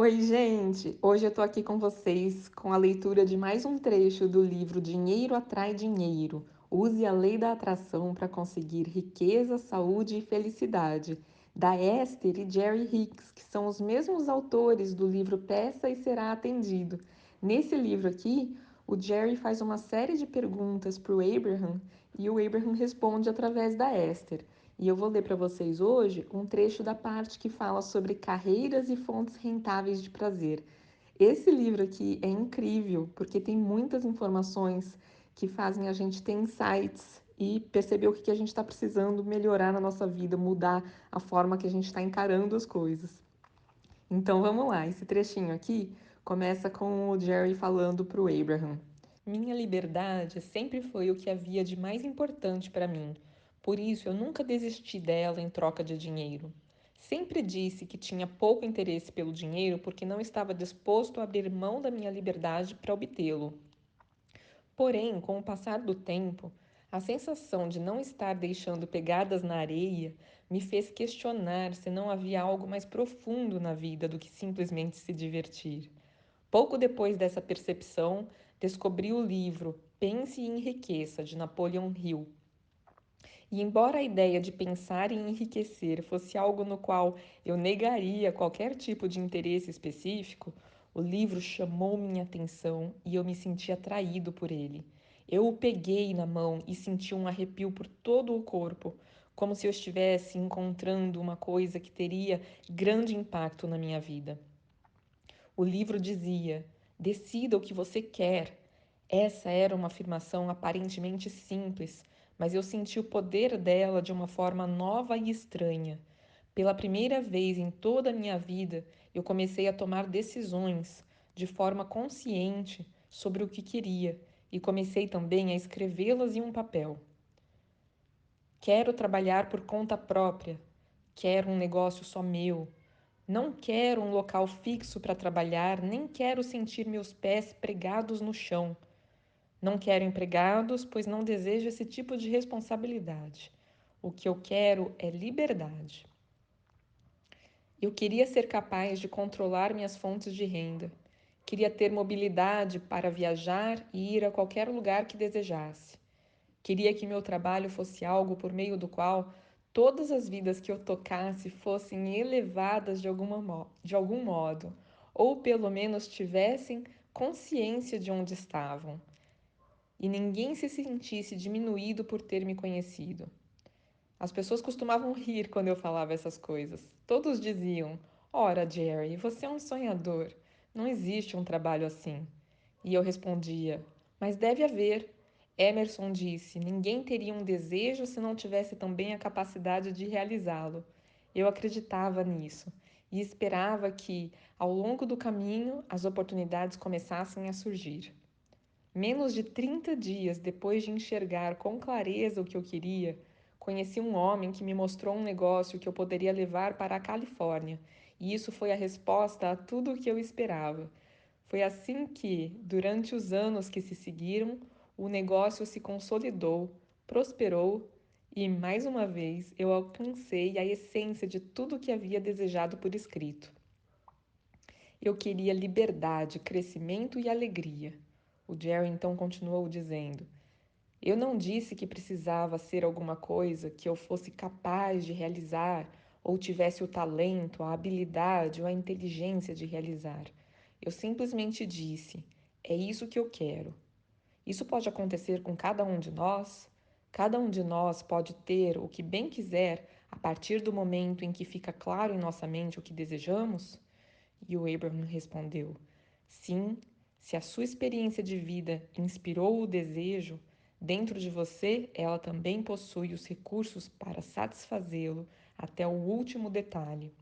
Oi, gente! Hoje eu tô aqui com vocês com a leitura de mais um trecho do livro Dinheiro Atrai Dinheiro. Use a lei da atração para conseguir riqueza, saúde e felicidade, da Esther e Jerry Hicks, que são os mesmos autores do livro Peça e Será Atendido. Nesse livro aqui, o Jerry faz uma série de perguntas para o Abraham e o Abraham responde através da Esther. E eu vou ler para vocês hoje um trecho da parte que fala sobre carreiras e fontes rentáveis de prazer. Esse livro aqui é incrível porque tem muitas informações que fazem a gente ter insights e perceber o que a gente está precisando melhorar na nossa vida, mudar a forma que a gente está encarando as coisas. Então vamos lá, esse trechinho aqui começa com o Jerry falando para o Abraham. Minha liberdade sempre foi o que havia de mais importante para mim. Por isso, eu nunca desisti dela em troca de dinheiro. Sempre disse que tinha pouco interesse pelo dinheiro porque não estava disposto a abrir mão da minha liberdade para obtê-lo. Porém, com o passar do tempo, a sensação de não estar deixando pegadas na areia me fez questionar se não havia algo mais profundo na vida do que simplesmente se divertir. Pouco depois dessa percepção, descobri o livro Pense e Enriqueça, de Napoleon Hill. E embora a ideia de pensar em enriquecer fosse algo no qual eu negaria qualquer tipo de interesse específico, o livro chamou minha atenção e eu me senti atraído por ele. Eu o peguei na mão e senti um arrepio por todo o corpo, como se eu estivesse encontrando uma coisa que teria grande impacto na minha vida. O livro dizia: decida o que você quer. Essa era uma afirmação aparentemente simples, mas eu senti o poder dela de uma forma nova e estranha. Pela primeira vez em toda a minha vida, eu comecei a tomar decisões de forma consciente sobre o que queria e comecei também a escrevê-las em um papel. Quero trabalhar por conta própria. Quero um negócio só meu. Não quero um local fixo para trabalhar, nem quero sentir meus pés pregados no chão. Não quero empregados, pois não desejo esse tipo de responsabilidade. O que eu quero é liberdade. Eu queria ser capaz de controlar minhas fontes de renda. Queria ter mobilidade para viajar e ir a qualquer lugar que desejasse. Queria que meu trabalho fosse algo por meio do qual todas as vidas que eu tocasse fossem elevadas de algum modo, ou pelo menos tivessem consciência de onde estavam, e ninguém se sentisse diminuído por ter me conhecido. As pessoas costumavam rir quando eu falava essas coisas. Todos diziam: ora, Jerry, você é um sonhador. Não existe um trabalho assim. E eu respondia: mas deve haver. Emerson disse: ninguém teria um desejo se não tivesse também a capacidade de realizá-lo. Eu acreditava nisso e esperava que, ao longo do caminho, as oportunidades começassem a surgir. Menos de 30 dias depois de enxergar com clareza o que eu queria, conheci um homem que me mostrou um negócio que eu poderia levar para a Califórnia, e isso foi a resposta a tudo o que eu esperava. Foi assim que, durante os anos que se seguiram, o negócio se consolidou, prosperou e, mais uma vez, eu alcancei a essência de tudo o que havia desejado por escrito. Eu queria liberdade, crescimento e alegria. O Jerry então continuou dizendo: eu não disse que precisava ser alguma coisa que eu fosse capaz de realizar ou tivesse o talento, a habilidade ou a inteligência de realizar. Eu simplesmente disse: é isso que eu quero. Isso pode acontecer com cada um de nós. Cada um de nós pode ter o que bem quiser a partir do momento em que fica claro em nossa mente o que desejamos? E o Abraham respondeu: sim, se a sua experiência de vida inspirou o desejo, dentro de você ela também possui os recursos para satisfazê-lo até o último detalhe.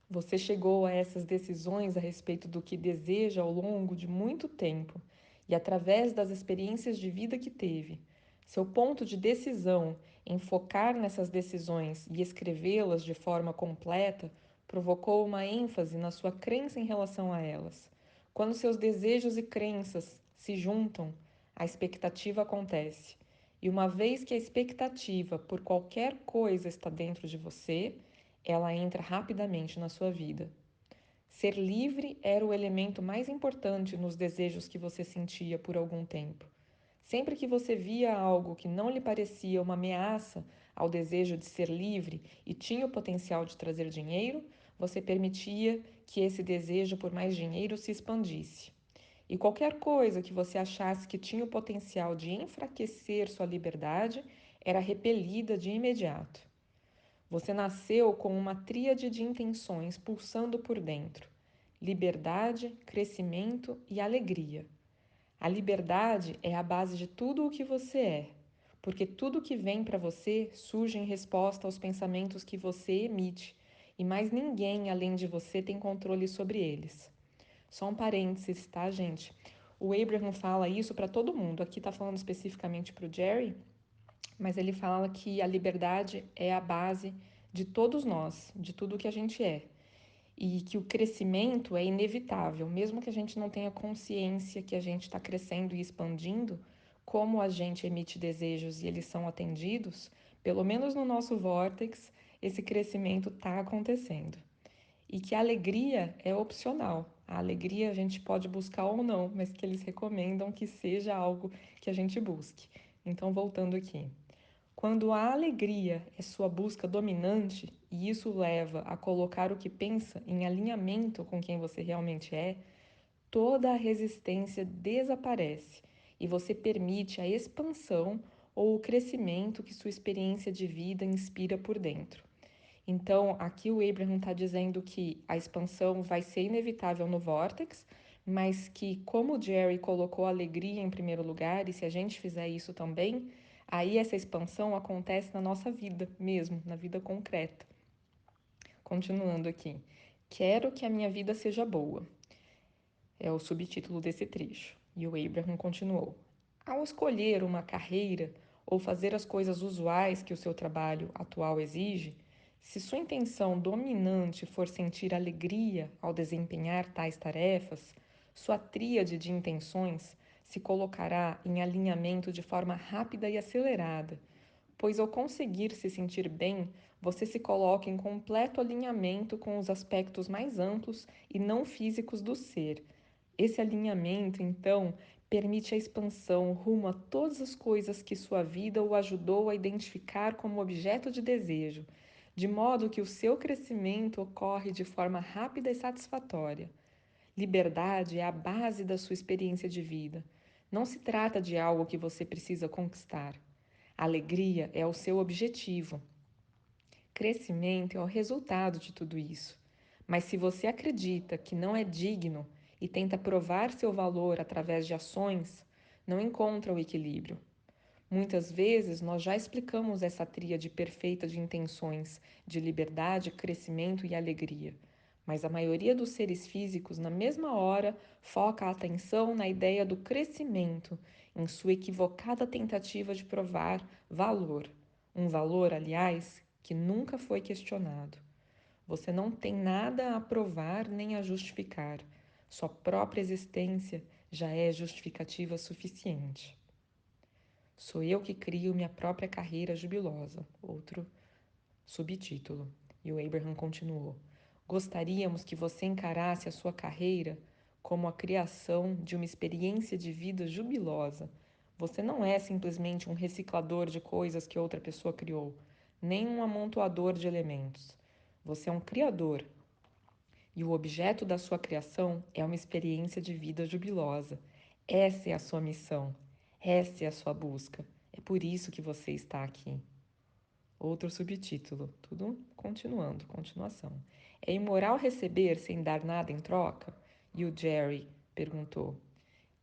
Você chegou a essas decisões a respeito do que deseja ao longo de muito tempo e através das experiências de vida que teve. Seu ponto de decisão em focar nessas decisões e escrevê-las de forma completa provocou uma ênfase na sua crença em relação a elas. Quando seus desejos e crenças se juntam, a expectativa acontece. E uma vez que a expectativa por qualquer coisa está dentro de você, ela entra rapidamente na sua vida. Ser livre era o elemento mais importante nos desejos que você sentia por algum tempo. Sempre que você via algo que não lhe parecia uma ameaça ao desejo de ser livre e tinha o potencial de trazer dinheiro, você permitia que esse desejo por mais dinheiro se expandisse. E qualquer coisa que você achasse que tinha o potencial de enfraquecer sua liberdade era repelida de imediato. Você nasceu com uma tríade de intenções pulsando por dentro: liberdade, crescimento e alegria. A liberdade é a base de tudo o que você é, porque tudo que vem para você surge em resposta aos pensamentos que você emite, e mais ninguém além de você tem controle sobre eles. Só um parênteses, tá, gente? O Abraham fala isso para todo mundo. Aqui está falando especificamente para o Jerry, mas ele fala que a liberdade é a base de todos nós, de tudo que a gente é. E que o crescimento é inevitável, mesmo que a gente não tenha consciência que a gente está crescendo e expandindo, como a gente emite desejos e eles são atendidos, pelo menos no nosso vórtex, esse crescimento está acontecendo. E que a alegria é opcional. A alegria a gente pode buscar ou não, mas que eles recomendam que seja algo que a gente busque. Então, voltando aqui. Quando a alegria é sua busca dominante e isso leva a colocar o que pensa em alinhamento com quem você realmente é, toda a resistência desaparece e você permite a expansão ou o crescimento que sua experiência de vida inspira por dentro. Então, aqui o Abraham está dizendo que a expansão vai ser inevitável no Vortex, mas que, como o Jerry colocou a alegria em primeiro lugar, e se a gente fizer isso também, aí essa expansão acontece na nossa vida mesmo, na vida concreta. Continuando aqui. Quero que a minha vida seja boa. É o subtítulo desse trecho. E o Abraham continuou: ao escolher uma carreira ou fazer as coisas usuais que o seu trabalho atual exige, se sua intenção dominante for sentir alegria ao desempenhar tais tarefas, sua tríade de intenções se colocará em alinhamento de forma rápida e acelerada, pois ao conseguir se sentir bem, você se coloca em completo alinhamento com os aspectos mais amplos e não físicos do ser. Esse alinhamento, então, permite a expansão rumo a todas as coisas que sua vida o ajudou a identificar como objeto de desejo, de modo que o seu crescimento ocorre de forma rápida e satisfatória. Liberdade é a base da sua experiência de vida. Não se trata de algo que você precisa conquistar. Alegria é o seu objetivo. Crescimento é o resultado de tudo isso. Mas se você acredita que não é digno e tenta provar seu valor através de ações, não encontra o equilíbrio. Muitas vezes nós já explicamos essa tríade perfeita de intenções de liberdade, crescimento e alegria. Mas a maioria dos seres físicos, na mesma hora, foca a atenção na ideia do crescimento, em sua equivocada tentativa de provar valor. Um valor, aliás, que nunca foi questionado. Você não tem nada a provar nem a justificar. Sua própria existência já é justificativa suficiente. Sou eu que crio minha própria carreira jubilosa. Outro subtítulo. E o Abraham continuou: gostaríamos que você encarasse a sua carreira como a criação de uma experiência de vida jubilosa. Você não é simplesmente um reciclador de coisas que outra pessoa criou, nem um amontoador de elementos. Você é um criador, e o objeto da sua criação é uma experiência de vida jubilosa. Essa é a sua missão, essa é a sua busca. É por isso que você está aqui. Outro subtítulo, tudo continuando, continuação. É imoral receber sem dar nada em troca? E o Jerry perguntou: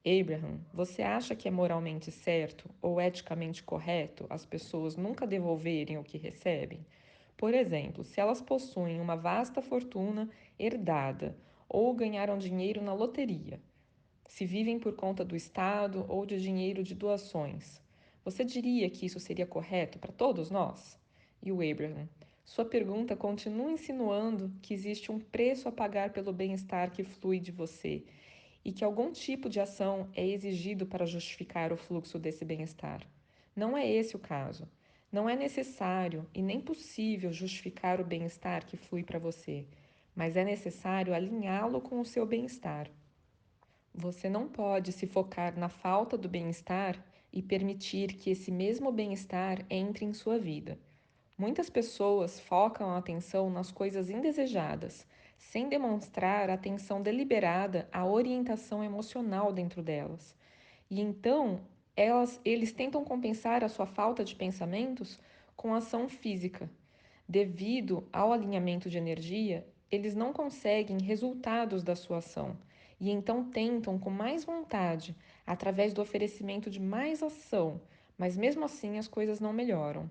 Abraham, você acha que é moralmente certo ou eticamente correto as pessoas nunca devolverem o que recebem? Por exemplo, se elas possuem uma vasta fortuna herdada ou ganharam dinheiro na loteria, se vivem por conta do Estado ou de dinheiro de doações, você diria que isso seria correto para todos nós? E o Abraham: sua pergunta continua insinuando que existe um preço a pagar pelo bem-estar que flui de você e que algum tipo de ação é exigido para justificar o fluxo desse bem-estar. Não é esse o caso. Não é necessário e nem possível justificar o bem-estar que flui para você. mas é necessário alinhá-lo com o seu bem-estar. Você não pode se focar na falta do bem-estar e permitir que esse mesmo bem-estar entre em sua vida. Muitas pessoas focam a atenção nas coisas indesejadas, sem demonstrar atenção deliberada à orientação emocional dentro delas. E então, eles tentam compensar a sua falta de pensamentos com ação física. Devido ao alinhamento de energia, eles não conseguem resultados da sua ação e então tentam com mais vontade, através do oferecimento de mais ação, mas mesmo assim as coisas não melhoram.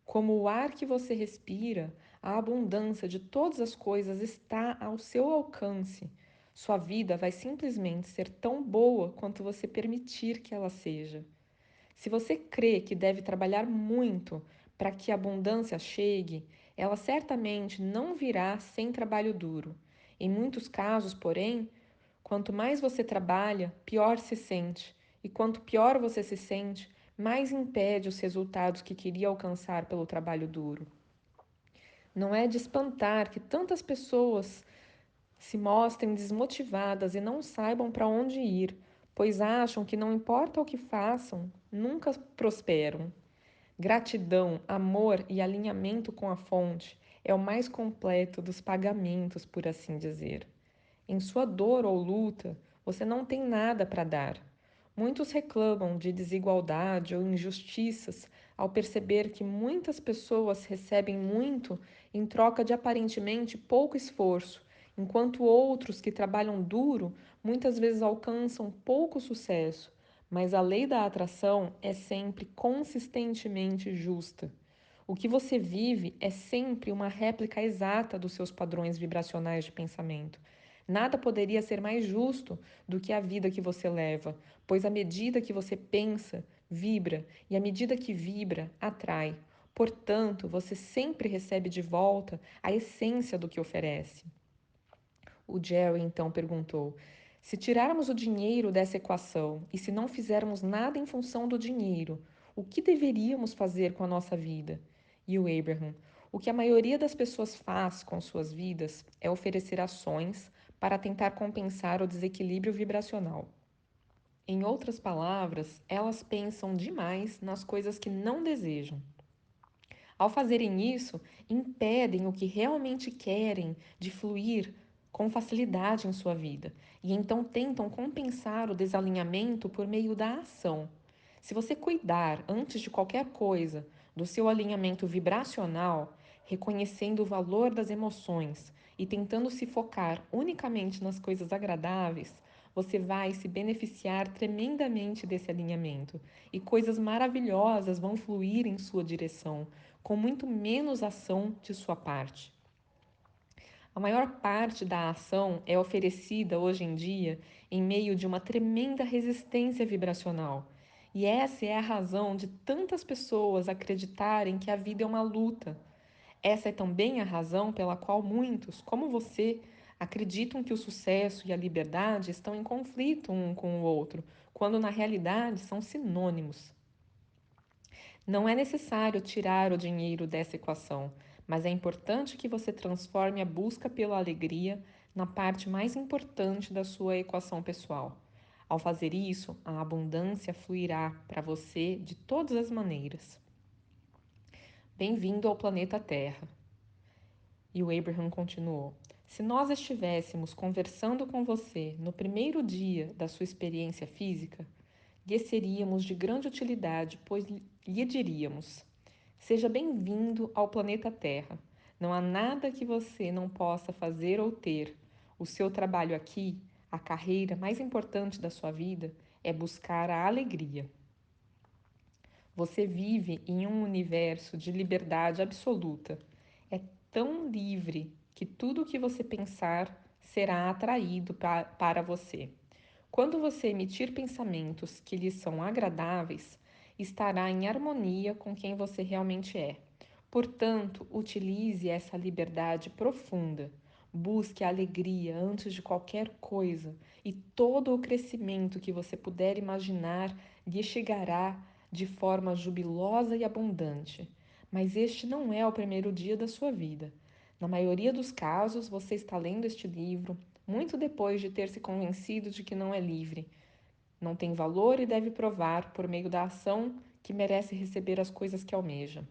Como o ar que você respira, a abundância de todas as coisas está ao seu alcance. Sua vida vai simplesmente ser tão boa quanto você permitir que ela seja. Se você crê que deve trabalhar muito para que a abundância chegue, ela certamente não virá sem trabalho duro. Em muitos casos, porém, quanto mais você trabalha, pior se sente, e quanto pior você se sente, mais impede os resultados que queria alcançar pelo trabalho duro. Não é de espantar que tantas pessoas se mostrem desmotivadas e não saibam para onde ir, pois acham que não importa o que façam, nunca prosperam. Gratidão, amor e alinhamento com a fonte é o mais completo dos pagamentos, por assim dizer. Em sua dor ou luta, você não tem nada para dar. Muitos reclamam de desigualdade ou injustiças ao perceber que muitas pessoas recebem muito em troca de aparentemente pouco esforço, enquanto outros que trabalham duro muitas vezes alcançam pouco sucesso. Mas a lei da atração é sempre consistentemente justa. O que você vive é sempre uma réplica exata dos seus padrões vibracionais de pensamento. Nada poderia ser mais justo do que a vida que você leva, pois à medida que você pensa, vibra, e à medida que vibra, atrai. Portanto, você sempre recebe de volta a essência do que oferece. O Jerry então perguntou: se tirarmos o dinheiro dessa equação e se não fizermos nada em função do dinheiro, o que deveríamos fazer com a nossa vida? E o Abraham: o que a maioria das pessoas faz com suas vidas é oferecer ações para tentar compensar o desequilíbrio vibracional. Em outras palavras, elas pensam demais nas coisas que não desejam. Ao fazerem isso, impedem o que realmente querem de fluir com facilidade em sua vida e então tentam compensar o desalinhamento por meio da ação. Se você cuidar, antes de qualquer coisa, do seu alinhamento vibracional, reconhecendo o valor das emoções e tentando se focar unicamente nas coisas agradáveis, você vai se beneficiar tremendamente desse alinhamento e coisas maravilhosas vão fluir em sua direção, com muito menos ação de sua parte. A maior parte da ação é oferecida hoje em dia em meio de uma tremenda resistência vibracional. E essa é a razão de tantas pessoas acreditarem que a vida é uma luta. Essa é também a razão pela qual muitos, como você, acreditam que o sucesso e a liberdade estão em conflito um com o outro, quando na realidade são sinônimos. Não é necessário tirar o dinheiro dessa equação, mas é importante que você transforme a busca pela alegria na parte mais importante da sua equação pessoal. Ao fazer isso, a abundância fluirá para você de todas as maneiras. Bem-vindo ao planeta Terra. E o Abraham continuou: se nós estivéssemos conversando com você no primeiro dia da sua experiência física, lhe seríamos de grande utilidade, pois lhe diríamos: seja bem-vindo ao planeta Terra. Não há nada que você não possa fazer ou ter. O seu trabalho aqui, a carreira mais importante da sua vida, é buscar a alegria. Você vive em um universo de liberdade absoluta. É tão livre que tudo o que você pensar será atraído para você. Quando você emitir pensamentos que lhe são agradáveis, estará em harmonia com quem você realmente é. Portanto, utilize essa liberdade profunda. Busque a alegria antes de qualquer coisa, e todo o crescimento que você puder imaginar lhe chegará de forma jubilosa e abundante. Mas este não é o primeiro dia da sua vida. Na maioria dos casos, você está lendo este livro muito depois de ter se convencido de que não é livre, não tem valor e deve provar, por meio da ação, que merece receber as coisas que almeja.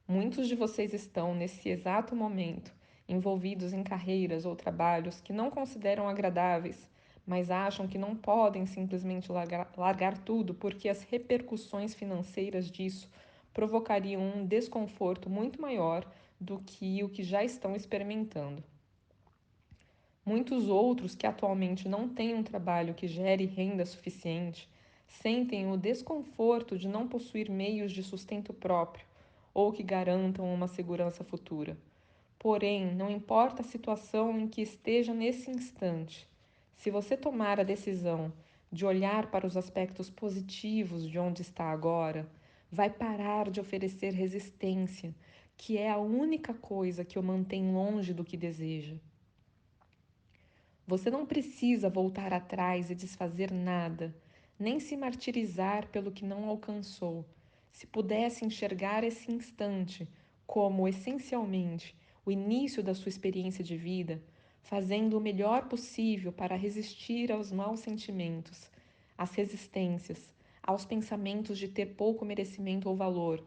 Muitos de vocês estão, nesse exato momento, envolvidos em carreiras ou trabalhos que não consideram agradáveis, mas acham que não podem simplesmente largar tudo porque as repercussões financeiras disso provocariam um desconforto muito maior do que o que já estão experimentando. Muitos outros que atualmente não têm um trabalho que gere renda suficiente sentem o desconforto de não possuir meios de sustento próprio ou que garantam uma segurança futura. Porém, não importa a situação em que esteja nesse instante, se você tomar a decisão de olhar para os aspectos positivos de onde está agora, vai parar de oferecer resistência, que é a única coisa que o mantém longe do que deseja. Você não precisa voltar atrás e desfazer nada, nem se martirizar pelo que não alcançou. Se pudesse enxergar esse instante como essencialmente o início da sua experiência de vida, fazendo o melhor possível para resistir aos maus sentimentos, às resistências, aos pensamentos de ter pouco merecimento ou valor,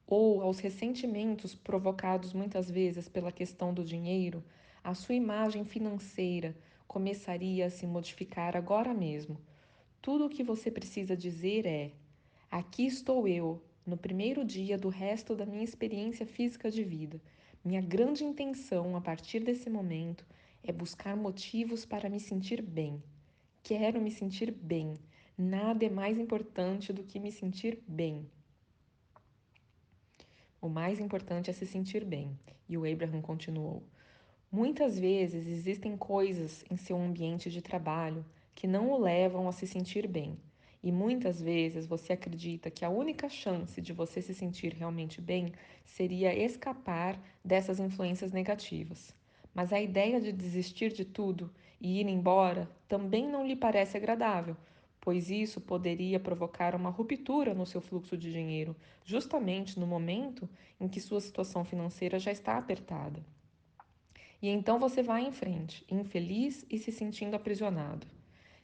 ou aos ressentimentos provocados muitas vezes pela questão do dinheiro, a sua imagem financeira começaria a se modificar agora mesmo. Tudo o que você precisa dizer é: aqui estou eu, no primeiro dia do resto da minha experiência física de vida. Minha grande intenção a partir desse momento é buscar motivos para me sentir bem. Quero me sentir bem. Nada é mais importante do que me sentir bem. O mais importante é se sentir bem. E o Abraham continuou: muitas vezes existem coisas em seu ambiente de trabalho que não o levam a se sentir bem. E muitas vezes você acredita que a única chance de você se sentir realmente bem seria escapar dessas influências negativas. Mas a ideia de desistir de tudo e ir embora também não lhe parece agradável, pois isso poderia provocar uma ruptura no seu fluxo de dinheiro, justamente no momento em que sua situação financeira já está apertada. E então você vai em frente, infeliz e se sentindo aprisionado.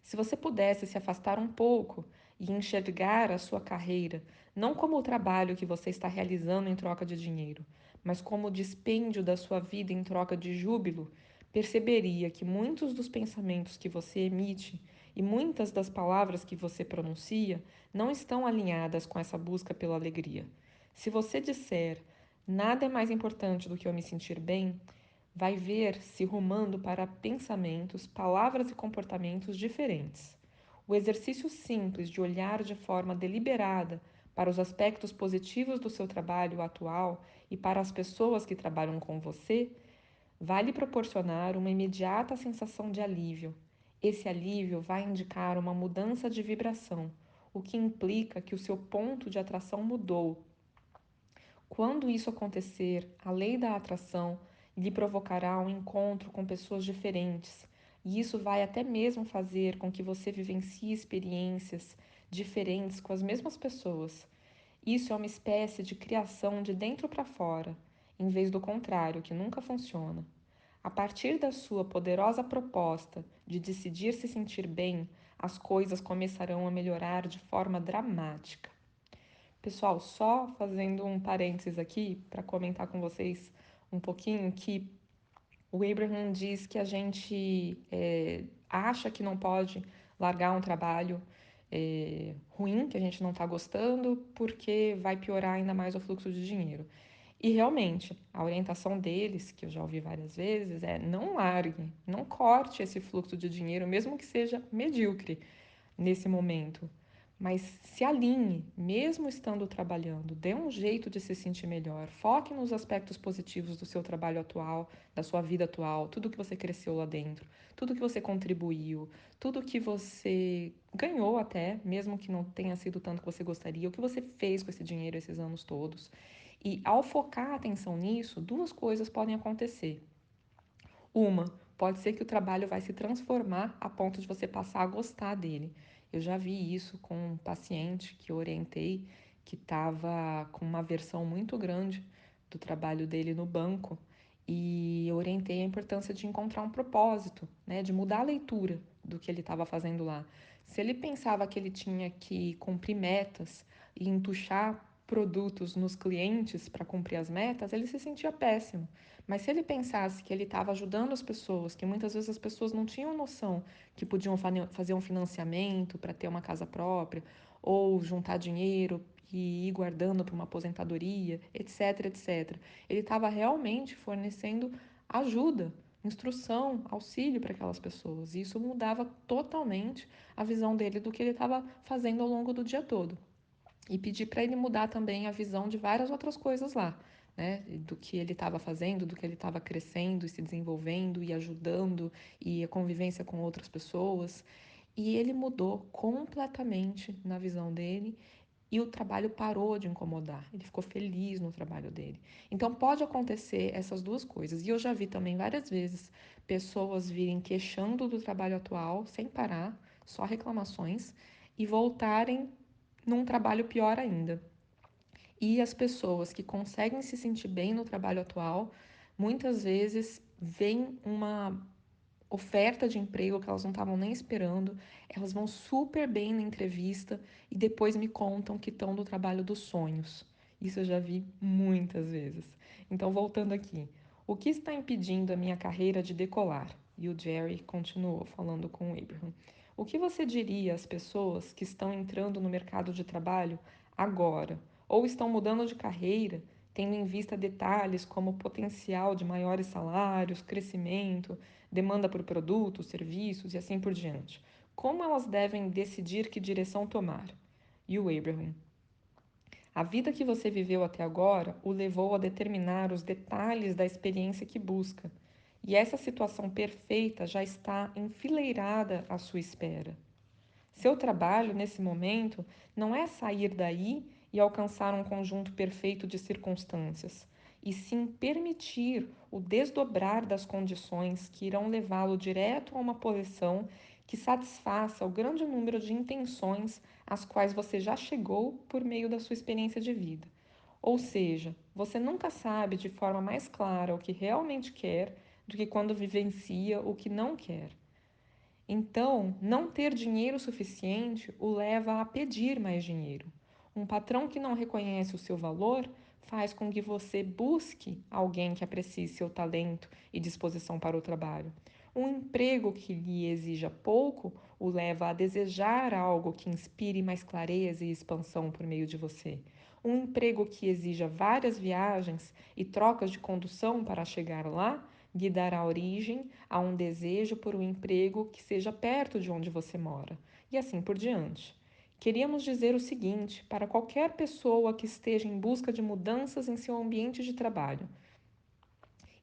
Se você pudesse se afastar um pouco e enxergar a sua carreira não como o trabalho que você está realizando em troca de dinheiro, mas como o dispêndio da sua vida em troca de júbilo, perceberia que muitos dos pensamentos que você emite e muitas das palavras que você pronuncia não estão alinhadas com essa busca pela alegria. Se você disser nada é mais importante do que eu me sentir bem, vai ver-se rumando para pensamentos, palavras e comportamentos diferentes. O exercício simples de olhar de forma deliberada para os aspectos positivos do seu trabalho atual e para as pessoas que trabalham com você vai lhe proporcionar uma imediata sensação de alívio. Esse alívio vai indicar uma mudança de vibração, o que implica que o seu ponto de atração mudou. Quando isso acontecer, a lei da atração lhe provocará um encontro com pessoas diferentes, e isso vai até mesmo fazer com que você vivencie experiências diferentes com as mesmas pessoas. Isso é uma espécie de criação de dentro para fora, em vez do contrário, que nunca funciona. A partir da sua poderosa proposta de decidir se sentir bem, as coisas começarão a melhorar de forma dramática. Pessoal, só fazendo um parênteses aqui para comentar com vocês um pouquinho que o Abraham diz que a gente acha que não pode largar um trabalho ruim, que a gente não está gostando, porque vai piorar ainda mais o fluxo de dinheiro. E realmente, a orientação deles, que eu já ouvi várias vezes, é não largue, não corte esse fluxo de dinheiro, mesmo que seja medíocre nesse momento. Mas se alinhe, mesmo estando trabalhando, dê um jeito de se sentir melhor. Foque nos aspectos positivos do seu trabalho atual, da sua vida atual, tudo que você cresceu lá dentro, tudo que você contribuiu, tudo que você ganhou até, mesmo que não tenha sido tanto que você gostaria, o que você fez com esse dinheiro esses anos todos. E ao focar a atenção nisso, duas coisas podem acontecer. Uma, pode ser que o trabalho vai se transformar a ponto de você passar a gostar dele. Eu já vi isso com um paciente que eu orientei que estava com uma aversão muito grande do trabalho dele no banco e eu orientei a importância de encontrar um propósito, né, de mudar a leitura do que ele estava fazendo lá. Se ele pensava que ele tinha que cumprir metas e entuchar produtos nos clientes para cumprir as metas, ele se sentia péssimo. Mas se ele pensasse que ele estava ajudando as pessoas, que muitas vezes as pessoas não tinham noção que podiam fazer um financiamento para ter uma casa própria, ou juntar dinheiro e ir guardando para uma aposentadoria, etc, etc. Ele estava realmente fornecendo ajuda, instrução, auxílio para aquelas pessoas. E isso mudava totalmente a visão dele do que ele estava fazendo ao longo do dia todo. E pedi para ele mudar também a visão de várias outras coisas lá, né? Do que ele estava fazendo, do que ele estava crescendo e se desenvolvendo e ajudando e a convivência com outras pessoas. E ele mudou completamente na visão dele e o trabalho parou de incomodar. Ele ficou feliz no trabalho dele. Então pode acontecer essas duas coisas. E eu já vi também várias vezes pessoas virem queixando do trabalho atual sem parar, só reclamações, e voltarem num trabalho pior ainda. E as pessoas que conseguem se sentir bem no trabalho atual, muitas vezes veem uma oferta de emprego que elas não estavam nem esperando, elas vão super bem na entrevista e depois me contam que estão no trabalho dos sonhos. Isso eu já vi muitas vezes. Então, voltando aqui, o que está impedindo a minha carreira de decolar? E o Jerry continuou falando com o Abraham. O que você diria às pessoas que estão entrando no mercado de trabalho agora ou estão mudando de carreira, tendo em vista detalhes como o potencial de maiores salários, crescimento, demanda por produtos, serviços e assim por diante? Como elas devem decidir que direção tomar? E o Abraham: a vida que você viveu até agora o levou a determinar os detalhes da experiência que busca, e essa situação perfeita já está enfileirada à sua espera. Seu trabalho, nesse momento, não é sair daí e alcançar um conjunto perfeito de circunstâncias, e sim permitir o desdobrar das condições que irão levá-lo direto a uma posição que satisfaça o grande número de intenções às quais você já chegou por meio da sua experiência de vida. Ou seja, você nunca sabe de forma mais clara o que realmente quer do que quando vivencia o que não quer. Então, não ter dinheiro suficiente o leva a pedir mais dinheiro. Um patrão que não reconhece o seu valor faz com que você busque alguém que aprecie seu talento e disposição para o trabalho. Um emprego que lhe exija pouco o leva a desejar algo que inspire mais clareza e expansão por meio de você. Um emprego que exija várias viagens e trocas de condução para chegar lá lhe dará origem a um desejo por um emprego que seja perto de onde você mora, e assim por diante. Queríamos dizer o seguinte para qualquer pessoa que esteja em busca de mudanças em seu ambiente de trabalho: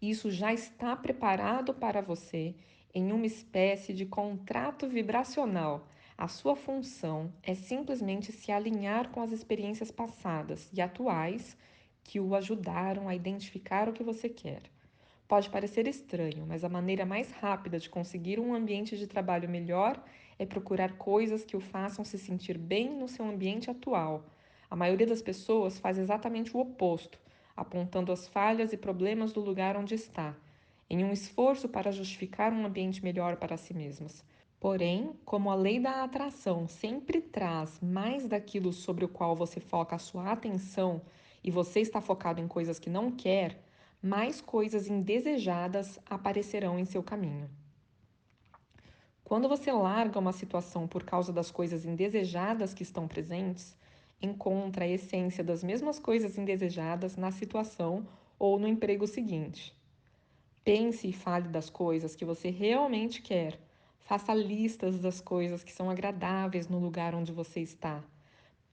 isso já está preparado para você em uma espécie de contrato vibracional. A sua função é simplesmente se alinhar com as experiências passadas e atuais que o ajudaram a identificar o que você quer. Pode parecer estranho, mas a maneira mais rápida de conseguir um ambiente de trabalho melhor é procurar coisas que o façam se sentir bem no seu ambiente atual. A maioria das pessoas faz exatamente o oposto, apontando as falhas e problemas do lugar onde está, em um esforço para justificar um ambiente melhor para si mesmas. Porém, como a lei da atração sempre traz mais daquilo sobre o qual você foca a sua atenção e você está focado em coisas que não quer, mais coisas indesejadas aparecerão em seu caminho. Quando você larga uma situação por causa das coisas indesejadas que estão presentes, encontra a essência das mesmas coisas indesejadas na situação ou no emprego seguinte. Pense e fale das coisas que você realmente quer. Faça listas das coisas que são agradáveis no lugar onde você está.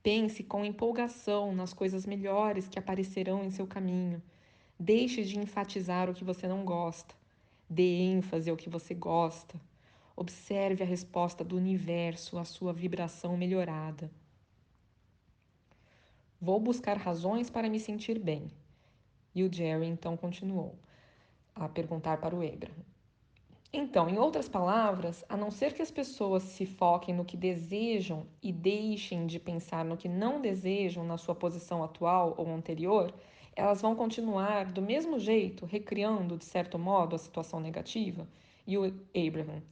Pense com empolgação nas coisas melhores que aparecerão em seu caminho. Deixe de enfatizar o que você não gosta. Dê ênfase ao que você gosta. Observe a resposta do universo à sua vibração melhorada. Vou buscar razões para me sentir bem. E o Jerry então continuou a perguntar para o Abraham. Então, em outras palavras, a não ser que as pessoas se foquem no que desejam e deixem de pensar no que não desejam na sua posição atual ou anterior, Elas vão continuar do mesmo jeito, recriando, de certo modo, a situação negativa? E o Abraham: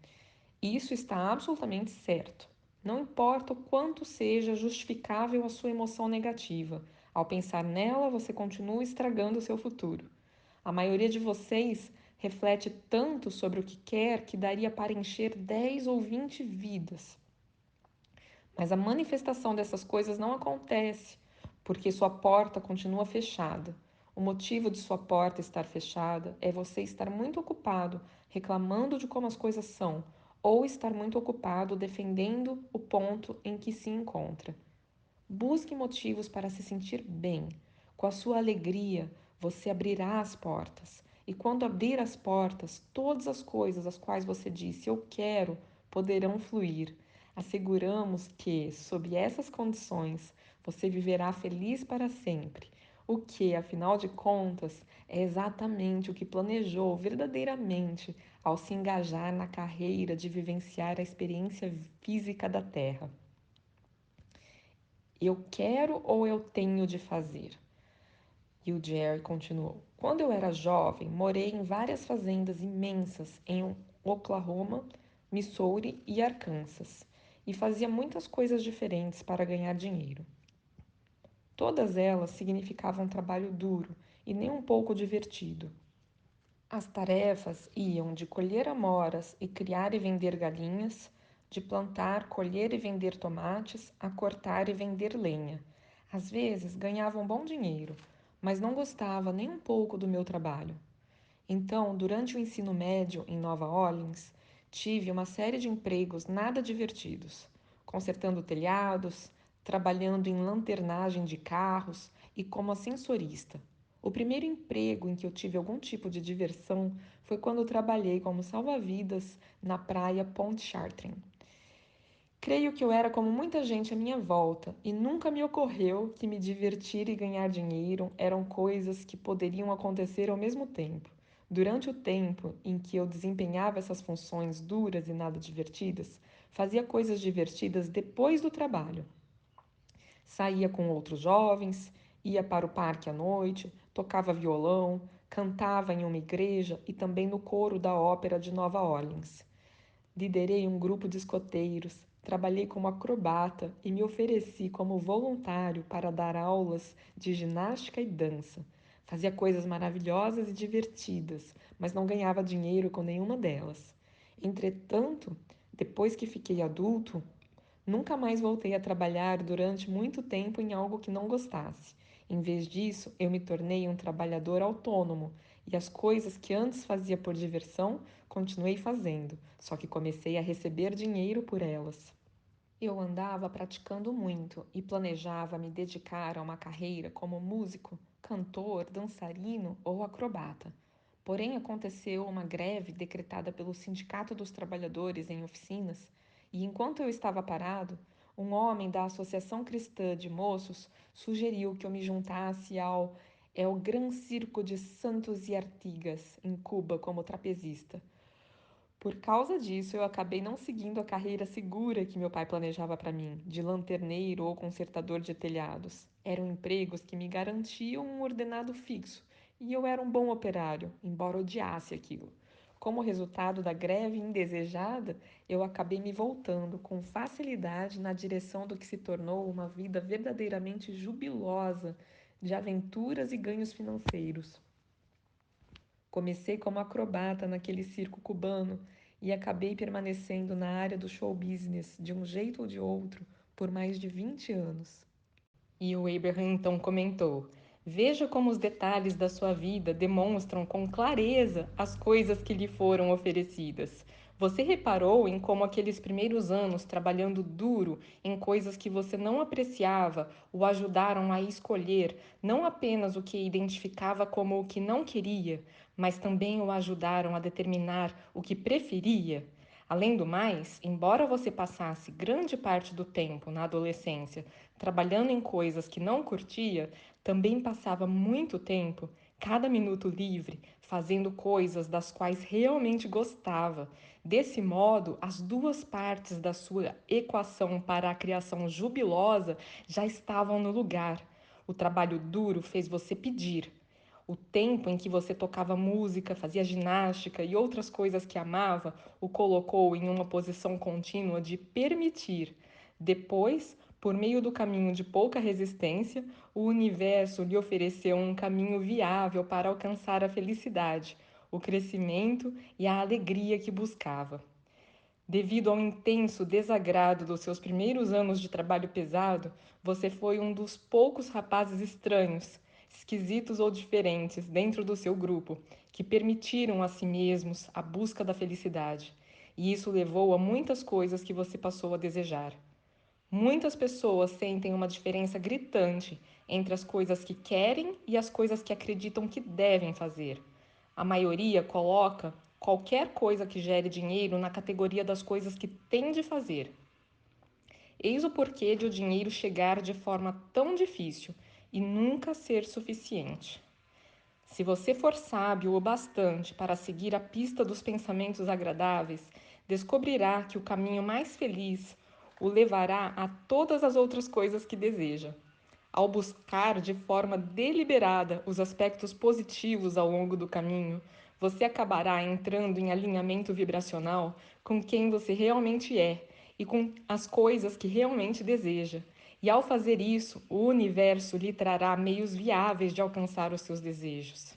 isso está absolutamente certo. Não importa o quanto seja justificável a sua emoção negativa, ao pensar nela, você continua estragando o seu futuro. A maioria de vocês reflete tanto sobre o que quer que daria para encher 10 ou 20 vidas. Mas a manifestação dessas coisas não acontece porque sua porta continua fechada. O motivo de sua porta estar fechada é você estar muito ocupado reclamando de como as coisas são ou estar muito ocupado defendendo o ponto em que se encontra. Busque motivos para se sentir bem. Com a sua alegria, você abrirá as portas. E quando abrir as portas, todas as coisas as quais você disse eu quero poderão fluir. Asseguramos que, sob essas condições, você viverá feliz para sempre. O que, afinal de contas, é exatamente o que planejou verdadeiramente ao se engajar na carreira de vivenciar a experiência física da Terra. Eu quero ou eu tenho de fazer? E o Jerry continuou: quando eu era jovem, morei em várias fazendas imensas em Oklahoma, Missouri e Arkansas, e fazia muitas coisas diferentes para ganhar dinheiro. Todas elas significavam trabalho duro e nem um pouco divertido. As tarefas iam de colher amoras e criar e vender galinhas, de plantar, colher e vender tomates, a cortar e vender lenha. Às vezes ganhava um bom dinheiro, mas não gostava nem um pouco do meu trabalho. Então, durante o ensino médio em Nova Orleans, tive uma série de empregos nada divertidos, consertando telhados, trabalhando em lanternagem de carros e como ascensorista. O primeiro emprego em que eu tive algum tipo de diversão foi quando trabalhei como salva-vidas na praia Pontchartrain. Creio que eu era como muita gente à minha volta e nunca me ocorreu que me divertir e ganhar dinheiro eram coisas que poderiam acontecer ao mesmo tempo. Durante o tempo em que eu desempenhava essas funções duras e nada divertidas, fazia coisas divertidas depois do trabalho. Saía com outros jovens, ia para o parque à noite, tocava violão, cantava em uma igreja e também no coro da ópera de Nova Orleans. Liderei um grupo de escoteiros, trabalhei como acrobata e me ofereci como voluntário para dar aulas de ginástica e dança. Fazia coisas maravilhosas e divertidas, mas não ganhava dinheiro com nenhuma delas. Entretanto, depois que fiquei adulto, nunca mais voltei a trabalhar durante muito tempo em algo que não gostasse. Em vez disso, eu me tornei um trabalhador autônomo e as coisas que antes fazia por diversão, continuei fazendo, só que comecei a receber dinheiro por elas. Eu andava praticando muito e planejava me dedicar a uma carreira como músico, cantor, dançarino ou acrobata. Porém, aconteceu uma greve decretada pelo Sindicato dos Trabalhadores em oficinas, e enquanto eu estava parado, um homem da Associação Cristã de Moços sugeriu que eu me juntasse ao El Gran Circo de Santos e Artigas, em Cuba, como trapezista. Por causa disso, eu acabei não seguindo a carreira segura que meu pai planejava para mim, de lanterneiro ou consertador de telhados. Eram empregos que me garantiam um ordenado fixo, e eu era um bom operário, embora odiasse aquilo. Como resultado da greve indesejada, eu acabei me voltando com facilidade na direção do que se tornou uma vida verdadeiramente jubilosa de aventuras e ganhos financeiros. Comecei como acrobata naquele circo cubano e acabei permanecendo na área do show business de um jeito ou de outro por mais de 20 anos. E o Abraham então comentou: veja como os detalhes da sua vida demonstram com clareza as coisas que lhe foram oferecidas. Você reparou em como aqueles primeiros anos trabalhando duro em coisas que você não apreciava o ajudaram a escolher não apenas o que identificava como o que não queria, mas também o ajudaram a determinar o que preferia? Além do mais, embora você passasse grande parte do tempo na adolescência trabalhando em coisas que não curtia, também passava muito tempo, cada minuto livre, fazendo coisas das quais realmente gostava. Desse modo, as duas partes da sua equação para a criação jubilosa já estavam no lugar. O trabalho duro fez você pedir. O tempo em que você tocava música, fazia ginástica e outras coisas que amava o colocou em uma posição contínua de permitir. Depois, por meio do caminho de pouca resistência, o universo lhe ofereceu um caminho viável para alcançar a felicidade, o crescimento e a alegria que buscava. Devido ao intenso desagrado dos seus primeiros anos de trabalho pesado, você foi um dos poucos rapazes estranhos, esquisitos ou diferentes dentro do seu grupo que permitiram a si mesmos a busca da felicidade. E isso levou a muitas coisas que você passou a desejar. Muitas pessoas sentem uma diferença gritante entre as coisas que querem e as coisas que acreditam que devem fazer. A maioria coloca qualquer coisa que gere dinheiro na categoria das coisas que tem de fazer. Eis o porquê de o dinheiro chegar de forma tão difícil e nunca ser suficiente. Se você for sábio o bastante para seguir a pista dos pensamentos agradáveis, descobrirá que o caminho mais feliz o levará a todas as outras coisas que deseja. Ao buscar de forma deliberada os aspectos positivos ao longo do caminho, você acabará entrando em alinhamento vibracional com quem você realmente é e com as coisas que realmente deseja. E ao fazer isso, o universo lhe trará meios viáveis de alcançar os seus desejos.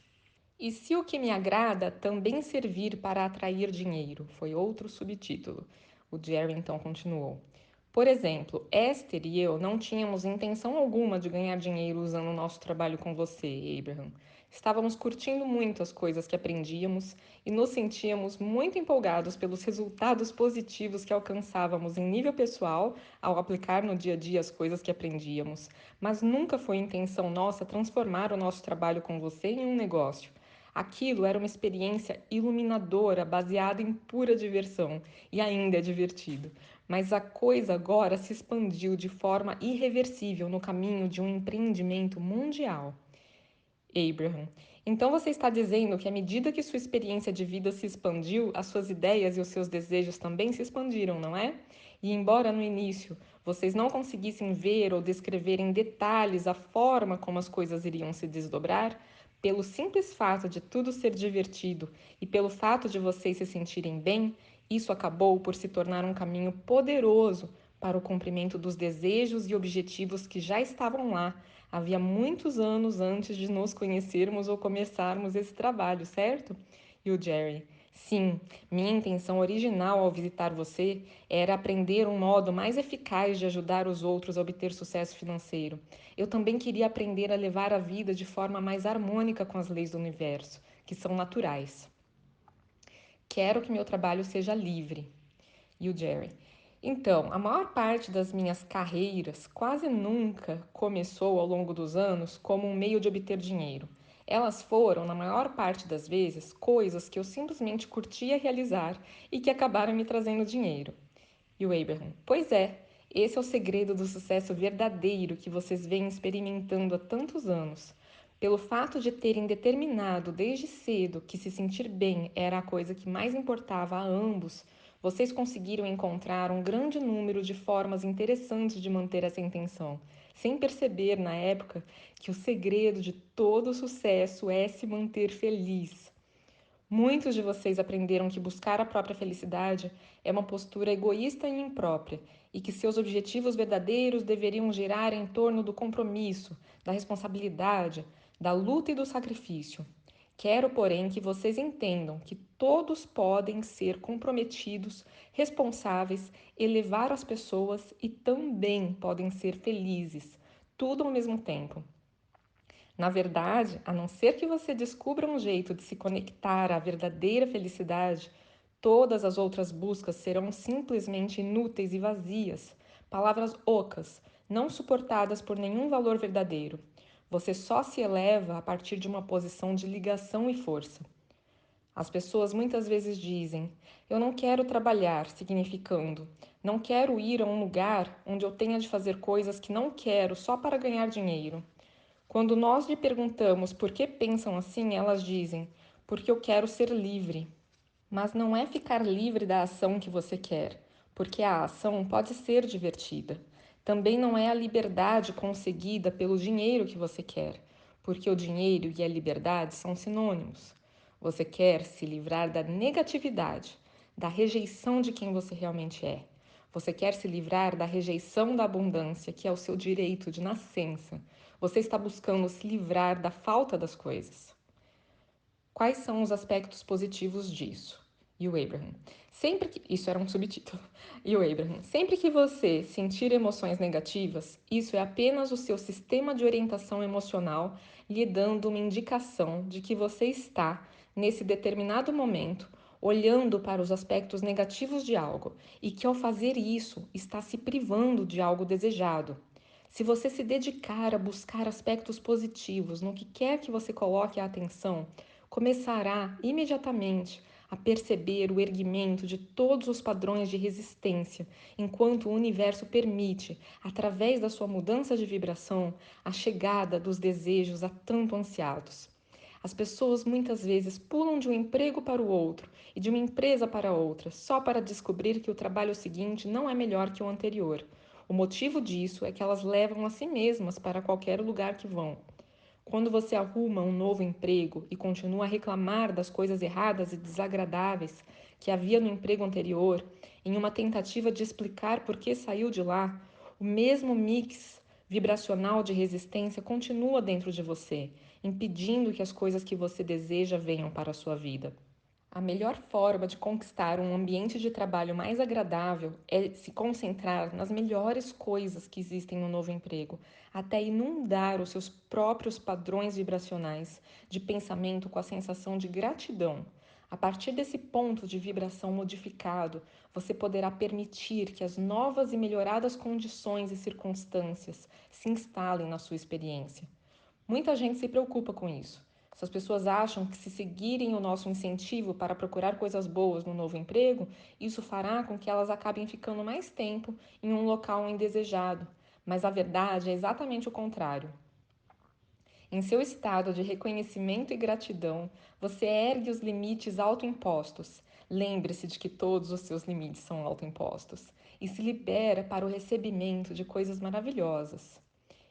E se o que me agrada também servir para atrair dinheiro? Foi outro subtítulo. O Jerry então continuou. Por exemplo, Esther e eu não tínhamos intenção alguma de ganhar dinheiro usando o nosso trabalho com você, Abraham. Estávamos curtindo muito as coisas que aprendíamos e nos sentíamos muito empolgados pelos resultados positivos que alcançávamos em nível pessoal ao aplicar no dia a dia as coisas que aprendíamos. Mas nunca foi intenção nossa transformar o nosso trabalho com você em um negócio. Aquilo era uma experiência iluminadora, baseada em pura diversão, e ainda é divertido. Mas a coisa agora se expandiu de forma irreversível no caminho de um empreendimento mundial. Abraham. Então você está dizendo que à medida que sua experiência de vida se expandiu, as suas ideias e os seus desejos também se expandiram, não é? E embora no início vocês não conseguissem ver ou descrever em detalhes a forma como as coisas iriam se desdobrar, pelo simples fato de tudo ser divertido e pelo fato de vocês se sentirem bem, isso acabou por se tornar um caminho poderoso para o cumprimento dos desejos e objetivos que já estavam lá havia muitos anos antes de nos conhecermos ou começarmos esse trabalho, certo? E o Jerry: sim, minha intenção original ao visitar você era aprender um modo mais eficaz de ajudar os outros a obter sucesso financeiro. Eu também queria aprender a levar a vida de forma mais harmônica com as leis do universo, que são naturais. Quero que meu trabalho seja livre. E o Jerry: então, a maior parte das minhas carreiras quase nunca começou ao longo dos anos como um meio de obter dinheiro. Elas foram, na maior parte das vezes, coisas que eu simplesmente curtia realizar e que acabaram me trazendo dinheiro. E o Abraham: pois é, esse é o segredo do sucesso verdadeiro que vocês vêm experimentando há tantos anos. Pelo fato de terem determinado desde cedo que se sentir bem era a coisa que mais importava a ambos, vocês conseguiram encontrar um grande número de formas interessantes de manter essa intenção, sem perceber na época que o segredo de todo sucesso é se manter feliz. Muitos de vocês aprenderam que buscar a própria felicidade é uma postura egoísta e imprópria, e que seus objetivos verdadeiros deveriam girar em torno do compromisso, da responsabilidade, da luta e do sacrifício. Quero, porém, que vocês entendam que todos podem ser comprometidos, responsáveis, elevar as pessoas e também podem ser felizes, tudo ao mesmo tempo. Na verdade, a não ser que você descubra um jeito de se conectar à verdadeira felicidade, todas as outras buscas serão simplesmente inúteis e vazias, palavras ocas, não suportadas por nenhum valor verdadeiro. Você só se eleva a partir de uma posição de ligação e força. As pessoas muitas vezes dizem: eu não quero trabalhar, significando, não quero ir a um lugar onde eu tenha de fazer coisas que não quero só para ganhar dinheiro. Quando nós lhe perguntamos por que pensam assim, elas dizem: porque eu quero ser livre. Mas não é ficar livre da ação que você quer, porque a ação pode ser divertida. Também não é a liberdade conseguida pelo dinheiro que você quer, porque o dinheiro e a liberdade são sinônimos. Você quer se livrar da negatividade, da rejeição de quem você realmente é. Você quer se livrar da rejeição da abundância, que é o seu direito de nascença. Você está buscando se livrar da falta das coisas. Quais são os aspectos positivos disso? E o Abraham. Sempre que. Isso era um subtítulo. E o Abraham. Sempre que você sentir emoções negativas, isso é apenas o seu sistema de orientação emocional lhe dando uma indicação de que você está, nesse determinado momento, olhando para os aspectos negativos de algo e que ao fazer isso está se privando de algo desejado. Se você se dedicar a buscar aspectos positivos no que quer que você coloque a atenção, começará imediatamente a perceber o erguimento de todos os padrões de resistência, enquanto o universo permite, através da sua mudança de vibração, a chegada dos desejos há tanto ansiados. As pessoas muitas vezes pulam de um emprego para o outro e de uma empresa para outra só para descobrir que o trabalho seguinte não é melhor que o anterior. O motivo disso é que elas levam a si mesmas para qualquer lugar que vão. Quando você arruma um novo emprego e continua a reclamar das coisas erradas e desagradáveis que havia no emprego anterior, em uma tentativa de explicar por que saiu de lá, o mesmo mix vibracional de resistência continua dentro de você, impedindo que as coisas que você deseja venham para a sua vida. A melhor forma de conquistar um ambiente de trabalho mais agradável é se concentrar nas melhores coisas que existem no novo emprego, até inundar os seus próprios padrões vibracionais de pensamento com a sensação de gratidão. A partir desse ponto de vibração modificado, você poderá permitir que as novas e melhoradas condições e circunstâncias se instalem na sua experiência. Muita gente se preocupa com isso. Essas pessoas acham que se seguirem o nosso incentivo para procurar coisas boas no novo emprego, isso fará com que elas acabem ficando mais tempo em um local indesejado. Mas a verdade é exatamente o contrário. Em seu estado de reconhecimento e gratidão, você ergue os limites autoimpostos. Lembre-se de que todos os seus limites são autoimpostos e se libera para o recebimento de coisas maravilhosas.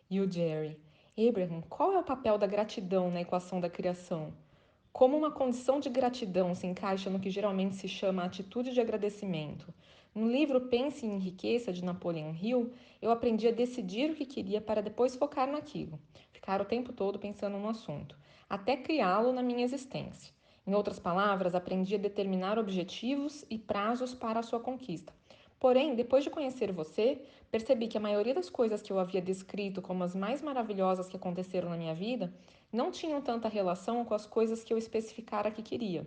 E o Jerry. Abraham, qual é o papel da gratidão na equação da criação? Como uma condição de gratidão se encaixa no que geralmente se chama atitude de agradecimento? No livro Pense em Riqueza, de Napoleon Hill, eu aprendi a decidir o que queria para depois focar naquilo, ficar o tempo todo pensando no assunto, até criá-lo na minha existência. Em outras palavras, aprendi a determinar objetivos e prazos para a sua conquista. Porém, depois de conhecer você, percebi que a maioria das coisas que eu havia descrito como as mais maravilhosas que aconteceram na minha vida não tinham tanta relação com as coisas que eu especificara que queria,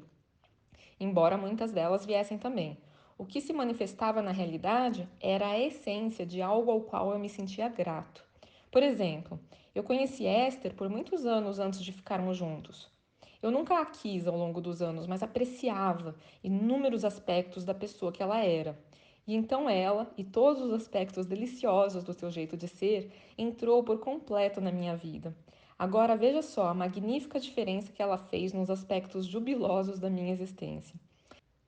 embora muitas delas viessem também. O que se manifestava na realidade era a essência de algo ao qual eu me sentia grato. Por exemplo, eu conheci Esther por muitos anos antes de ficarmos juntos. Eu nunca a quis ao longo dos anos, mas apreciava inúmeros aspectos da pessoa que ela era. E então ela, e todos os aspectos deliciosos do seu jeito de ser, entrou por completo na minha vida. Agora veja só a magnífica diferença que ela fez nos aspectos jubilosos da minha existência.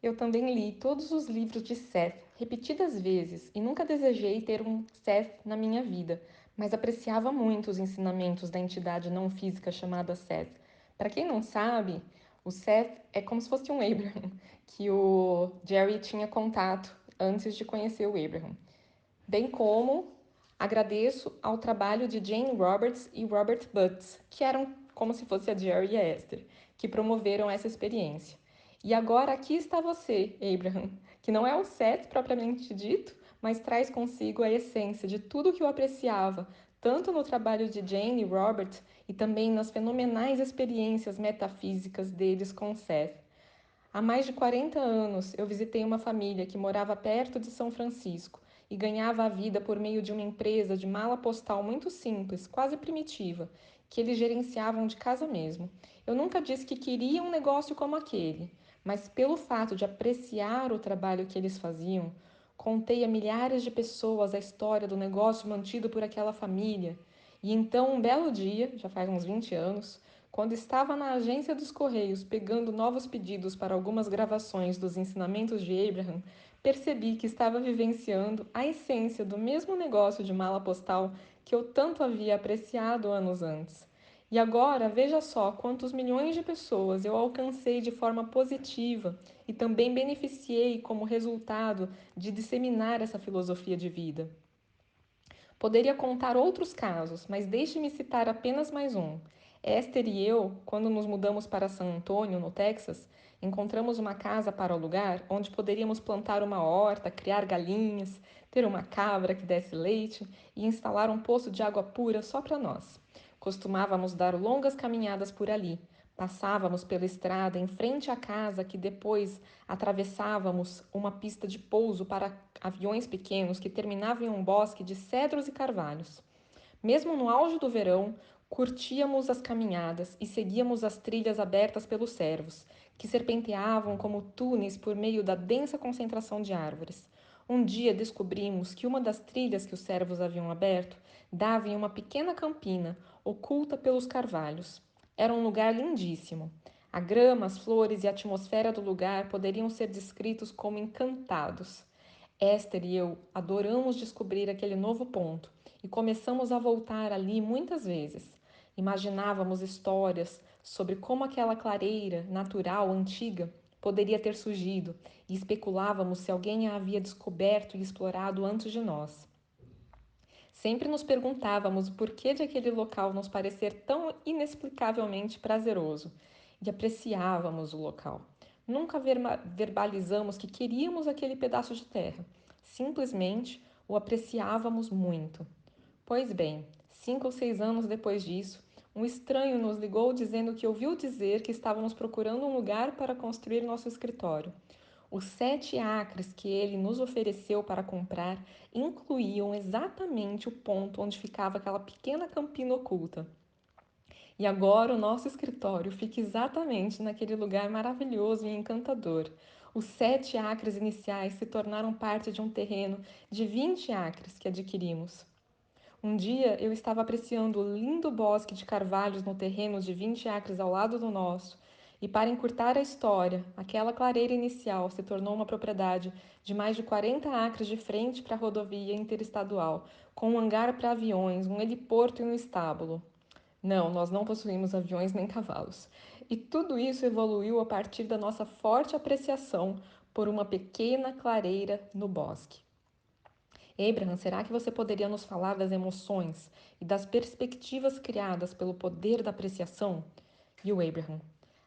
Eu também li todos os livros de Seth repetidas vezes e nunca desejei ter um Seth na minha vida, mas apreciava muito os ensinamentos da entidade não física chamada Seth. Para quem não sabe, o Seth é como se fosse um Abraham, que o Jerry tinha contato antes de conhecer o Abraham. Bem como agradeço ao trabalho de Jane Roberts e Robert Butts, que eram como se fosse a Jerry e a Esther, que promoveram essa experiência. E agora aqui está você, Abraham, que não é o Seth propriamente dito, mas traz consigo a essência de tudo que eu apreciava, tanto no trabalho de Jane e Robert e também nas fenomenais experiências metafísicas deles com Seth. Há mais de 40 anos, eu visitei uma família que morava perto de São Francisco e ganhava a vida por meio de uma empresa de mala postal muito simples, quase primitiva, que eles gerenciavam de casa mesmo. Eu nunca disse que queria um negócio como aquele, mas pelo fato de apreciar o trabalho que eles faziam, contei a milhares de pessoas a história do negócio mantido por aquela família. E então, um belo dia, já faz uns 20 anos, Quando estava na agência dos Correios pegando novos pedidos para algumas gravações dos ensinamentos de Abraham, percebi que estava vivenciando a essência do mesmo negócio de mala postal que eu tanto havia apreciado anos antes. E agora veja só quantos milhões de pessoas eu alcancei de forma positiva e também beneficiei como resultado de disseminar essa filosofia de vida. Poderia contar outros casos, mas deixe-me citar apenas mais um. Esther e eu, quando nos mudamos para San Antônio, no Texas, encontramos uma casa para alugar onde poderíamos plantar uma horta, criar galinhas, ter uma cabra que desse leite e instalar um poço de água pura só para nós. Costumávamos dar longas caminhadas por ali. Passávamos pela estrada em frente à casa que depois atravessávamos uma pista de pouso para aviões pequenos que terminavam em um bosque de cedros e carvalhos. Mesmo no auge do verão, curtíamos as caminhadas e seguíamos as trilhas abertas pelos cervos, que serpenteavam como túneis por meio da densa concentração de árvores. Um dia descobrimos que uma das trilhas que os cervos haviam aberto dava em uma pequena campina, oculta pelos carvalhos. Era um lugar lindíssimo. A grama, as flores e a atmosfera do lugar poderiam ser descritos como encantados. Esther e eu adoramos descobrir aquele novo ponto e começamos a voltar ali muitas vezes. Imaginávamos histórias sobre como aquela clareira natural antiga poderia ter surgido e especulávamos se alguém a havia descoberto e explorado antes de nós. Sempre nos perguntávamos o porquê de aquele local nos parecer tão inexplicavelmente prazeroso e apreciávamos o local. Nunca verbalizamos que queríamos aquele pedaço de terra, simplesmente o apreciávamos muito. Pois bem, 5 ou 6 anos depois disso, um estranho nos ligou dizendo que ouviu dizer que estávamos procurando um lugar para construir nosso escritório. Os 7 acres que ele nos ofereceu para comprar incluíam exatamente o ponto onde ficava aquela pequena campina oculta. E agora o nosso escritório fica exatamente naquele lugar maravilhoso e encantador. Os 7 acres iniciais se tornaram parte de um terreno de 20 acres que adquirimos. Um dia eu estava apreciando o lindo bosque de carvalhos no terreno de 20 acres ao lado do nosso, e para encurtar a história, aquela clareira inicial se tornou uma propriedade de mais de 40 acres de frente para a rodovia interestadual, com um hangar para aviões, um heliporto e um estábulo. Não, nós não possuímos aviões nem cavalos. E tudo isso evoluiu a partir da nossa forte apreciação por uma pequena clareira no bosque. Abraham, será que você poderia nos falar das emoções e das perspectivas criadas pelo poder da apreciação? E o Abraham,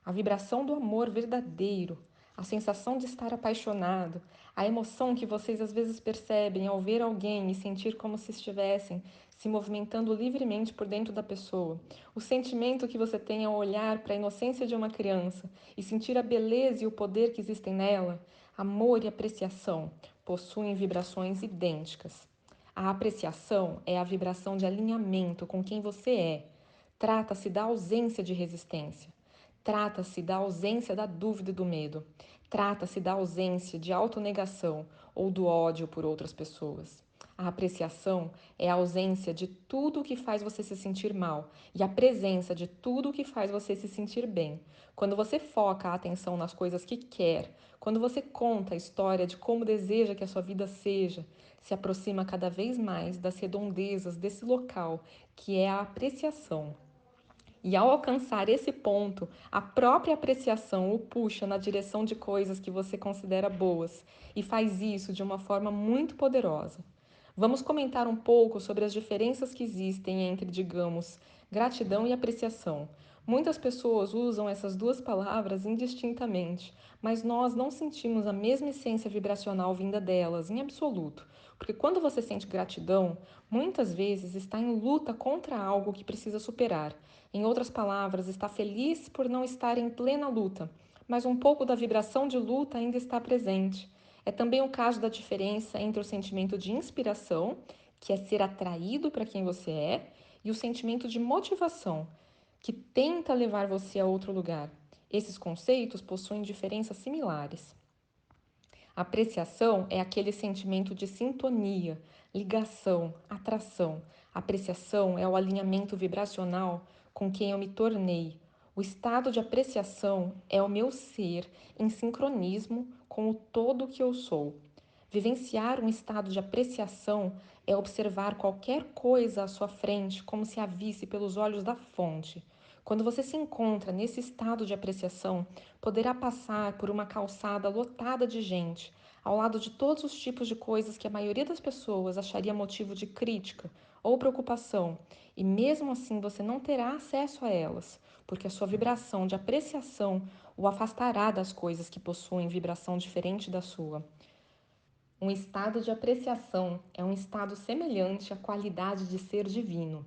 a vibração do amor verdadeiro, a sensação de estar apaixonado, a emoção que vocês às vezes percebem ao ver alguém e sentir como se estivessem se movimentando livremente por dentro da pessoa, o sentimento que você tem ao olhar para a inocência de uma criança e sentir a beleza e o poder que existem nela, amor e apreciação possuem vibrações idênticas. A apreciação é a vibração de alinhamento com quem você é. Trata-se da ausência de resistência. Trata-se da ausência da dúvida e do medo. Trata-se da ausência de autonegação ou do ódio por outras pessoas. A apreciação é a ausência de tudo o que faz você se sentir mal e a presença de tudo o que faz você se sentir bem. Quando você foca a atenção nas coisas que quer, quando você conta a história de como deseja que a sua vida seja, se aproxima cada vez mais das redondezas desse local que é a apreciação. E ao alcançar esse ponto, a própria apreciação o puxa na direção de coisas que você considera boas e faz isso de uma forma muito poderosa. Vamos comentar um pouco sobre as diferenças que existem entre, digamos, gratidão e apreciação. Muitas pessoas usam essas duas palavras indistintamente, mas nós não sentimos a mesma essência vibracional vinda delas, em absoluto. Porque quando você sente gratidão, muitas vezes está em luta contra algo que precisa superar. Em outras palavras, está feliz por não estar em plena luta, mas um pouco da vibração de luta ainda está presente. É também o caso da diferença entre o sentimento de inspiração, que é ser atraído para quem você é, e o sentimento de motivação, que tenta levar você a outro lugar. Esses conceitos possuem diferenças similares. Apreciação é aquele sentimento de sintonia, ligação, atração. Apreciação é o alinhamento vibracional com quem eu me tornei. O estado de apreciação é o meu ser em sincronismo com o todo que eu sou. Vivenciar um estado de apreciação é observar qualquer coisa à sua frente como se a visse pelos olhos da fonte. Quando você se encontra nesse estado de apreciação, poderá passar por uma calçada lotada de gente, ao lado de todos os tipos de coisas que a maioria das pessoas acharia motivo de crítica ou preocupação, e mesmo assim você não terá acesso a elas, porque a sua vibração de apreciação o afastará das coisas que possuem vibração diferente da sua. Um estado de apreciação é um estado semelhante à qualidade de ser divino.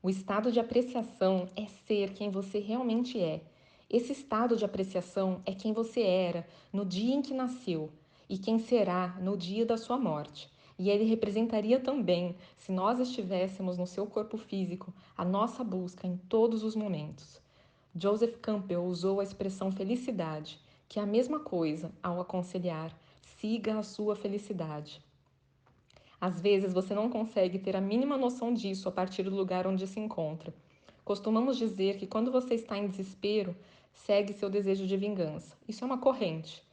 O estado de apreciação é ser quem você realmente é. Esse estado de apreciação é quem você era no dia em que nasceu e quem será no dia da sua morte. E ele representaria também, se nós estivéssemos no seu corpo físico, a nossa busca em todos os momentos. Joseph Campbell usou a expressão felicidade, que é a mesma coisa ao aconselhar: siga a sua felicidade. Às vezes você não consegue ter a mínima noção disso a partir do lugar onde se encontra. Costumamos dizer que quando você está em desespero, segue seu desejo de vingança. Isso é uma corrente.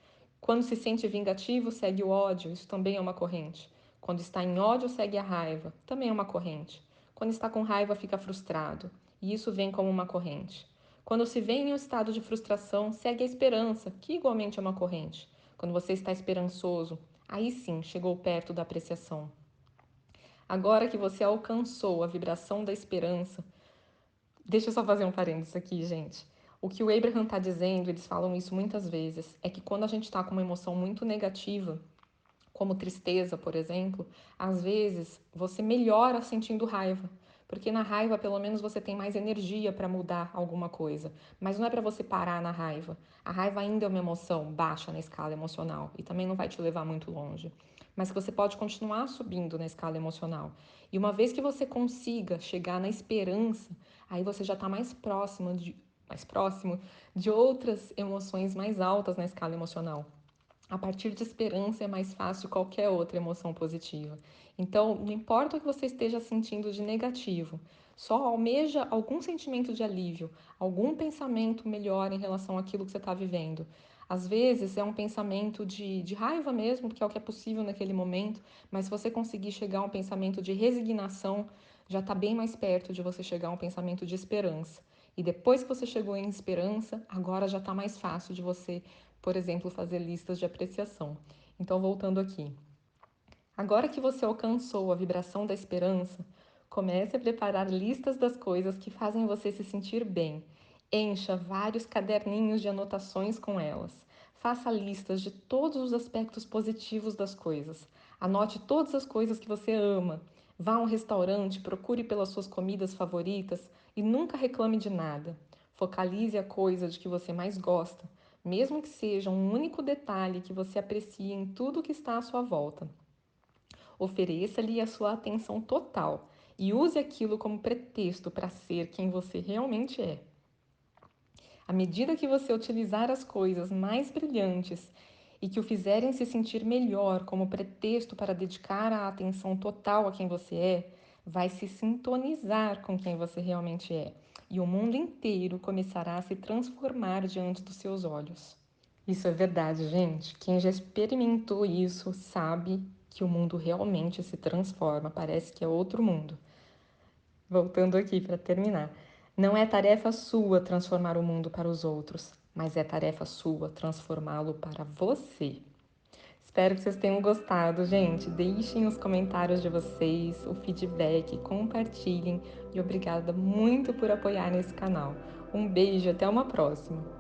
Quando se sente vingativo, segue o ódio. Isso também é uma corrente. Quando está em ódio, segue a raiva. Também é uma corrente. Quando está com raiva, fica frustrado. E isso vem como uma corrente. Quando se vê em um estado de frustração, segue a esperança, que igualmente é uma corrente. Quando você está esperançoso, aí sim chegou perto da apreciação. Agora que você alcançou a vibração da esperança, deixa eu só fazer um parênteses aqui, gente. O que o Abraham está dizendo, eles falam isso muitas vezes, é que quando a gente está com uma emoção muito negativa, como tristeza, por exemplo, às vezes você melhora sentindo raiva, porque na raiva pelo menos você tem mais energia para mudar alguma coisa, mas não é para você parar na raiva. A raiva ainda é uma emoção baixa na escala emocional e também não vai te levar muito longe, mas que você pode continuar subindo na escala emocional. E uma vez que você consiga chegar na esperança, aí você já está mais próximo de outras emoções mais altas na escala emocional. A partir de esperança é mais fácil qualquer outra emoção positiva. Então, não importa o que você esteja sentindo de negativo, só almeja algum sentimento de alívio, algum pensamento melhor em relação àquilo que você está vivendo. Às vezes é um pensamento de raiva mesmo, porque é o que é possível naquele momento, mas se você conseguir chegar a um pensamento de resignação, já está bem mais perto de você chegar a um pensamento de esperança. E depois que você chegou em esperança, agora já está mais fácil de você, por exemplo, fazer listas de apreciação. Então, voltando aqui. Agora que você alcançou a vibração da esperança, comece a preparar listas das coisas que fazem você se sentir bem. Encha vários caderninhos de anotações com elas. Faça listas de todos os aspectos positivos das coisas. Anote todas as coisas que você ama. Vá a um restaurante, procure pelas suas comidas favoritas e nunca reclame de nada. Focalize a coisa de que você mais gosta, mesmo que seja um único detalhe que você aprecie em tudo que está à sua volta. Ofereça-lhe a sua atenção total e use aquilo como pretexto para ser quem você realmente é. À medida que você utilizar as coisas mais brilhantes e que o fizerem se sentir melhor como pretexto para dedicar a atenção total a quem você é, vai se sintonizar com quem você realmente é e o mundo inteiro começará a se transformar diante dos seus olhos. Isso é verdade, gente. Quem já experimentou isso sabe que o mundo realmente se transforma, parece que é outro mundo. Voltando aqui para terminar. Não é tarefa sua transformar o mundo para os outros, mas é tarefa sua transformá-lo para você. Espero que vocês tenham gostado, gente. Deixem os comentários de vocês, o feedback, compartilhem e obrigada muito por apoiar nesse canal. Um beijo, até uma próxima!